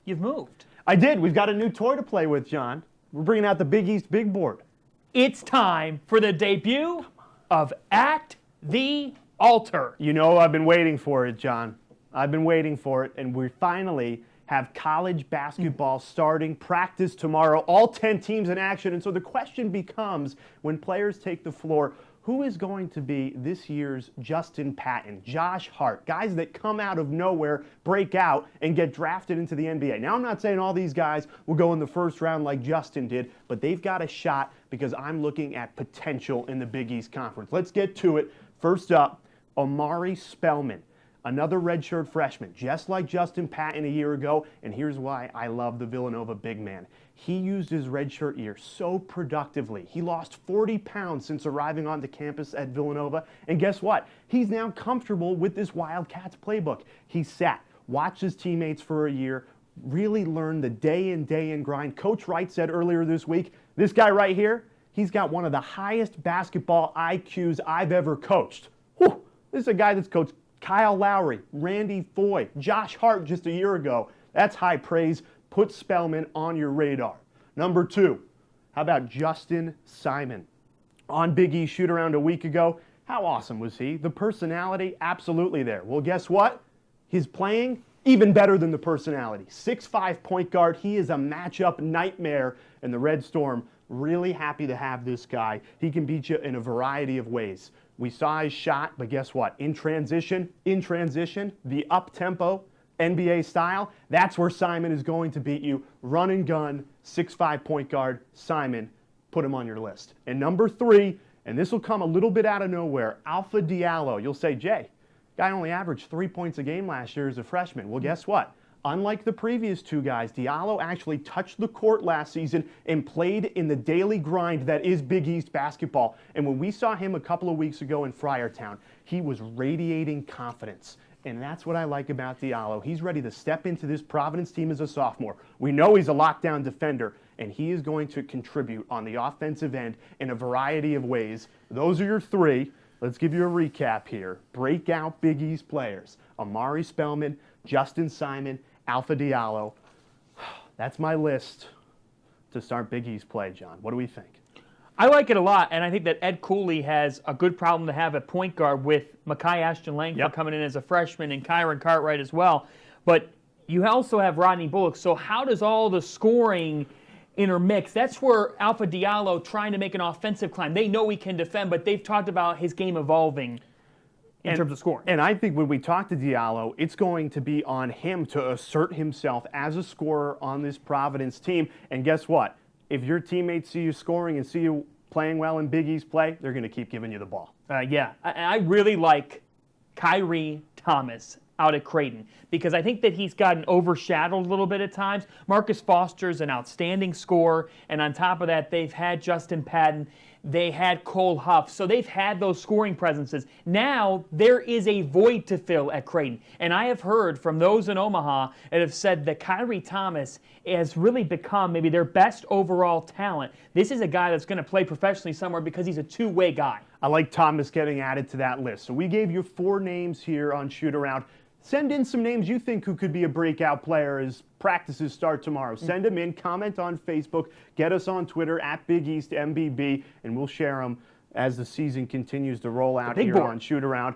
you've moved. I did. We've got a new toy to play with, John. We're bringing out the Big East Big Board. It's time for the debut of At the Altar. You know, I've been waiting for it, John. I've been waiting for it, and we finally have college basketball starting, practice tomorrow, all 10 teams in action. And so the question becomes, when players take the floor, who is going to be this year's Justin Patton, Josh Hart, guys that come out of nowhere, break out, and get drafted into the NBA? Now, I'm not saying all these guys will go in the first round like Justin did, but they've got a shot because I'm looking at potential in the Big East Conference. Let's get to it. First up, Omari Spellman. Another redshirt freshman, just like Justin Patton a year ago, and here's why I love the Villanova big man. He used his redshirt year so productively. He lost 40 pounds since arriving onto campus at Villanova, and guess what? He's now comfortable with this Wildcats playbook. He sat, watched his teammates for a year, really learned the day-in, day-in grind. Coach Wright said earlier this week, this guy right here, he's got one of the highest basketball IQs I've ever coached. Whew. This is a guy that's coached Kyle Lowry, Randy Foye, Josh Hart just a year ago. That's high praise. Put Spellman on your radar. Number two, how about Justin Simon? On Big East Shootaround a week ago, how awesome was he? The personality, absolutely there. Well, guess what? His playing, even better than the personality. 6'5" point guard. He is a matchup nightmare, and the Red Storm really happy to have this guy. He can beat you in a variety of ways. We saw his shot, but guess what? In transition, the up-tempo, NBA style, that's where Simon is going to beat you. Run and gun, 6'5" point guard, Simon, put him on your list. And number three, and this will come a little bit out of nowhere, Alpha Diallo. You'll say, Jay, guy only averaged 3 points a game last year as a freshman. Well, guess what? Unlike the previous two guys, Diallo actually touched the court last season and played in the daily grind that is Big East basketball. And when we saw him a couple of weeks ago in Friartown, he was radiating confidence. And that's what I like about Diallo. He's ready to step into this Providence team as a sophomore. We know he's a lockdown defender, and he is going to contribute on the offensive end in a variety of ways. Those are your three. Let's give you a recap here. Breakout Big East players: Omari Spellman, Justin Simon, Alpha Diallo. That's my list to start Big East play, John. What do we think? I like it a lot, and I think that Ed Cooley has a good problem to have at point guard with Mekhi Ashton-Langford coming in as a freshman and Kyron Cartwright as well. But you also have Rodney Bullock, so how does all the scoring intermix? That's where Alpha Diallo trying to make an offensive climb. They know he can defend, but they've talked about his game evolving in terms of scoring. And I think when we talk to Diallo, it's going to be on him to assert himself as a scorer on this Providence team. And guess what? If your teammates see you scoring and see you playing well in Big East play, they're going to keep giving you the ball. Yeah, I really like Kyrie Thomas out at Creighton because I think that he's gotten overshadowed a little bit at times. Marcus Foster's an outstanding scorer, and on top of that, they've had Justin Patton. They had Cole Huff, so they've had those scoring presences. Now there is a void to fill at Creighton, and I have heard from those in Omaha that have said that Kyrie Thomas has really become maybe their best overall talent. This is a guy that's going to play professionally somewhere because he's a two-way guy. I like Thomas getting added to that list. So we gave you 4 names here on Shootaround. Send in some names you think who could be a breakout player as practices start tomorrow. Send them in, comment on Facebook, get us on Twitter at Big East MBB, and we'll share them as the season continues to roll out here on Shootaround.